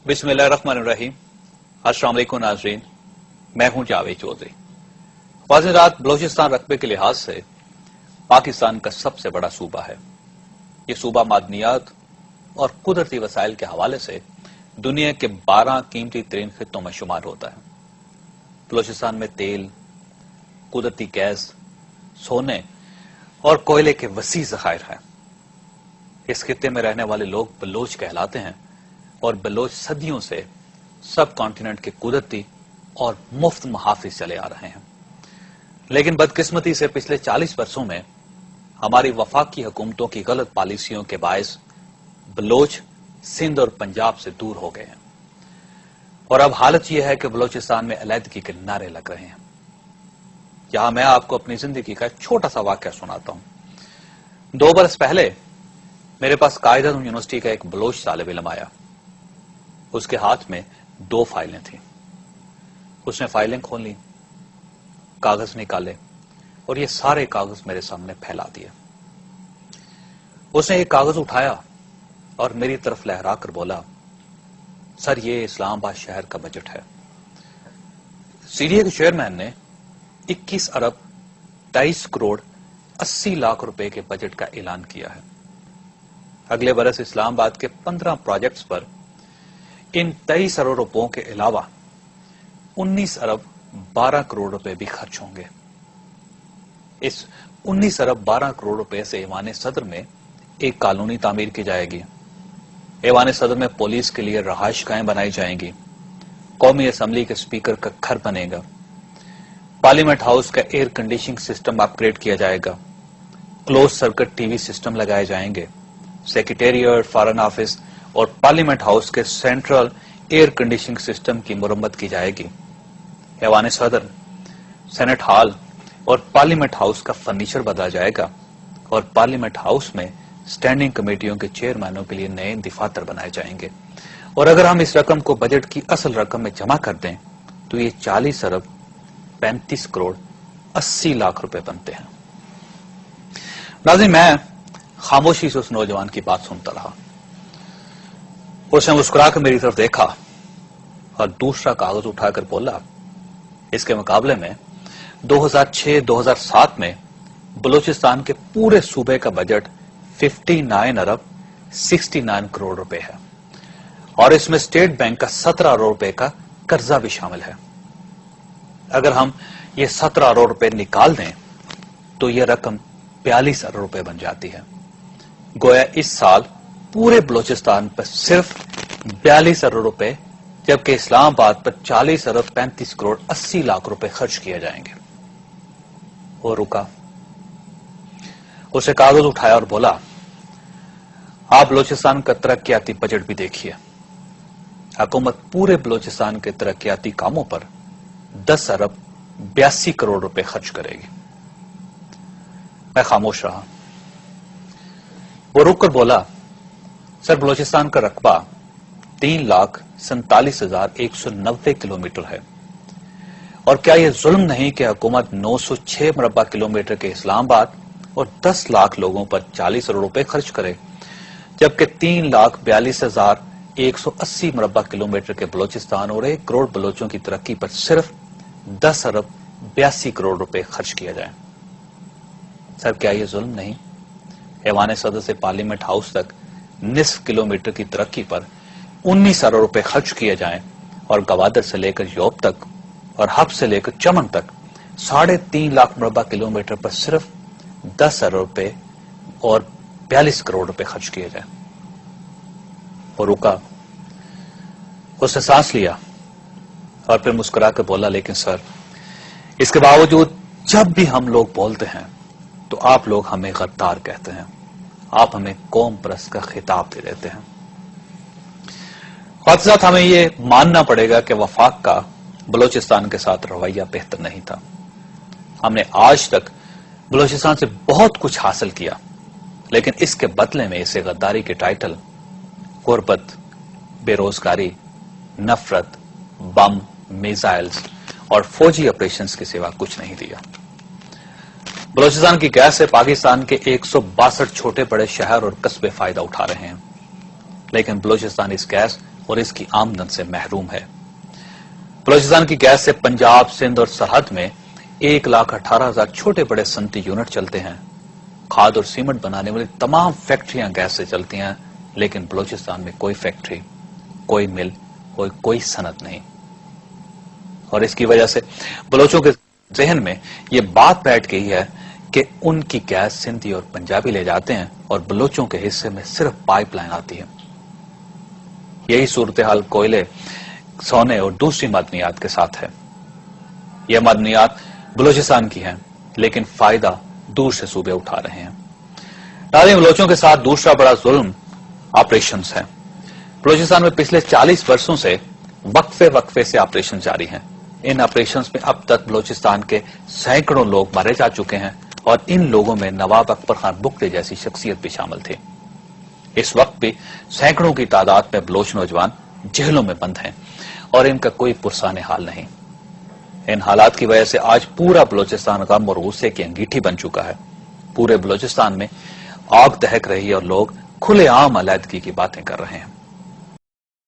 बिस्मिल्लाहिर्रहमानिर्रहीम। अस्सलाम वालेकुम नाज़रीन, मैं हूं जावेद चौधरी। वाज़ेदात बलोचिस्तान रकबे के लिहाज से पाकिस्तान का सबसे बड़ा सूबा है। ये सूबा मादनियात और कुदरती वसाइल के हवाले से दुनिया के 12 कीमती तरीन खित्तों में शुमार होता है। बलोचिस्तान में तेल, कुदरती गैस, सोने और कोयले के वसी ज़खायर हैं। इस खित्ते में रहने वाले लोग बलोच कहलाते हैं और बलोच सदियों से सब कॉन्टिनेंट के कुदरती और मुफ्त मुहाफिज चले आ रहे हैं। लेकिन बदकिस्मती से पिछले 40 वर्षों में हमारी वफाकी हुकूमतों की गलत पॉलिसियों के बायस बलोच सिंध और पंजाब से दूर हो गए हैं और अब हालत यह है कि बलोचिस्तान में अलहदगी के नारे लग रहे हैं। यहां मैं आपको अपनी जिंदगी का एक छोटा सा वाकया सुनाता हूं। 2 बरस पहले मेरे पास कायदा यूनिवर्सिटी का एक बलोच तालिब इल्म आया। उसके हाथ में 2 फाइलें थीं। उसने फाइलें खोली, कागज निकाले और ये सारे कागज मेरे सामने फैला दिए। उसने एक कागज उठाया और मेरी तरफ लहरा कर बोला, सर ये इस्लामाबाद शहर का बजट है। सीडीए के चेयरमैन ने 21 अरब 23 करोड़ 80 लाख रुपए के बजट का ऐलान किया है। अगले बरस इस्लामाबाद के 15 प्रोजेक्ट्स पर इन 23 अरब रुपयों के अलावा 19 अरब 12 करोड़ रुपए भी खर्च होंगे। इस 19 अरब 12 करोड़ रुपए से ऐवान सदर में एक कॉलोनी तामीर की जाएगी। ऐवान सदर में पुलिस के लिए रहायशगाहें बनाई जाएंगी। कौमी असम्बली के स्पीकर का घर बनेगा। पार्लियामेंट हाउस का एयर कंडीशनिंग सिस्टम अपग्रेड किया जाएगा। क्लोज सर्किट टीवी सिस्टम लगाए जाएंगे। सेक्रेटेरिएट, फॉरेन ऑफिस और पार्लियामेंट हाउस के सेंट्रल एयर कंडीशनिंग सिस्टम की मुरम्मत की जाएगी। ऐवान सदर, सेनेट हॉल और पार्लियामेंट हाउस का फर्नीचर बदला जाएगा और पार्लियामेंट हाउस में स्टैंडिंग कमेटियों के चेयरमैनों के लिए नए दफातर बनाए जाएंगे। और अगर हम इस रकम को बजट की असल रकम में जमा कर दें तो ये 40 अरब 35 करोड़ 80 लाख रुपए बनते हैं। नाज़रीन, मैं खामोशी से उस नौजवान की बात सुनता रहा। उसने मुस्कुराकर मेरी तरफ देखा और दूसरा कागज उठाकर बोला, इसके मुकाबले में 2006-2007 में बलूचिस्तान के पूरे सूबे का बजट 59 अरब 69 करोड़ रुपए है और इसमें स्टेट बैंक का 17 अरब रुपए का कर्जा भी शामिल है। अगर हम ये 17 अरब रुपए निकाल दें तो यह रकम 42 अरब रुपए बन जाती है। गोया इस साल पूरे बलूचिस्तान पर सिर्फ 42 अरब रुपए जबकि इस्लामाबाद पर 40 अरब 35 करोड़ 80 लाख रुपए खर्च किए जाएंगे। वो रुका, उसे कागज उठाया और बोला, आप बलूचिस्तान का तरक्याती बजट भी देखिए। हुकूमत पूरे बलूचिस्तान के तरक्याती कामों पर 10 अरब 82 करोड़ रुपए खर्च करेगी। मैं खामोश रहा। वो रुककर बोला, सर बलूचिस्तान का रकबा 3,47,190 किलोमीटर है और क्या यह जुल्म नहीं कि हुकूमत 906 मुरब्बा किलोमीटर के इस्लामाबाद और 10 लाख लोगों पर 40 अरब रुपए खर्च करे जबकि 3,42,180 मुरब्बा किलोमीटर के बलूचिस्तान और 1 करोड़ बलोचों की तरक्की पर सिर्फ 10 अरब 82 करोड़ रुपए खर्च किया जाए। सर क्या यह जुल्म नहीं? ऐवान सदर से पार्लियामेंट हाउस तक निस्फ किलोमीटर की तरक्की पर 19 अरब रुपए खर्च किए जाएं और गवादर से लेकर योब तक और हब से लेकर चमन तक 3.5 लाख मुरब्बा किलोमीटर पर सिर्फ 10 अरब रुपए और 42 करोड़ रुपए खर्च किए जाएं। और रुका, उसने सांस लिया और फिर मुस्कुरा कर बोला, लेकिन सर इसके बावजूद जब भी हम लोग बोलते हैं तो आप लोग हमें गद्दार कहते हैं, आप हमें कौम परस्त का खिताब दे देते हैं। साथ हमें यह मानना पड़ेगा कि वफाक का बलूचिस्तान के साथ रवैया बेहतर नहीं था। हमने आज तक बलूचिस्तान से बहुत कुछ हासिल किया लेकिन इसके बदले में इसे गद्दारी के टाइटल, गुर्बत, बेरोजगारी, नफरत, बम, मिसाइल्स और फौजी ऑपरेशंस के सिवा कुछ नहीं दिया। बलूचिस्तान की गैस से पाकिस्तान के 162 छोटे बड़े शहर और कस्बे फायदा उठा रहे हैं लेकिन बलूचिस्तान इस गैस اور اس की आमदन से महरूम है। बलोचिस्तान की गैस से पंजाब, सिंध और सरहद में 1,18,000 छोटे बड़े सनती यूनिट चलते हैं। खाद और सीमेंट बनाने वाली तमाम फैक्ट्रियां गैस से चलती हैं, लेकिन बलोचिस्तान में कोई फैक्ट्री, कोई मिल और कोई सनत नहीं। और इसकी वजह से बलोचों के जहन में यह बात बैठ गई है कि उनकी गैस सिंधी और पंजाबी ले जाते हैं और बलोचों के हिस्से में सिर्फ पाइपलाइन आती है। यही सूरत हाल कोयले, सोने और दूसरी मदनियात के साथ है। यह मदनियात बलोचिस्तान की हैं, लेकिन फायदा दूर से सूबे उठा रहे हैं। नाज़रीन, बलोचों के साथ दूसरा बड़ा जुल्म ऑपरेशन है। बलोचिस्तान में पिछले 40 वर्षों से वक्फे से ऑपरेशन जारी हैं। इन ऑपरेशन में अब तक बलोचिस्तान के सैकड़ों लोग मारे जा चुके हैं और इन लोगों में नवाब अकबर खान बुगटी जैसी शख्सियत भी शामिल थी। इस वक्त भी सैकड़ों की तादाद में बलोच नौजवान जेलों में बंद हैं और इनका कोई पुरसाने हाल नहीं। इन हालात की वजह से आज पूरा बलोचिस्तान गम और गुस्से की अंगीठी बन चुका है। पूरे बलोचिस्तान में आग दहक रही है और लोग खुलेआम अलहदगी की बातें कर रहे हैं।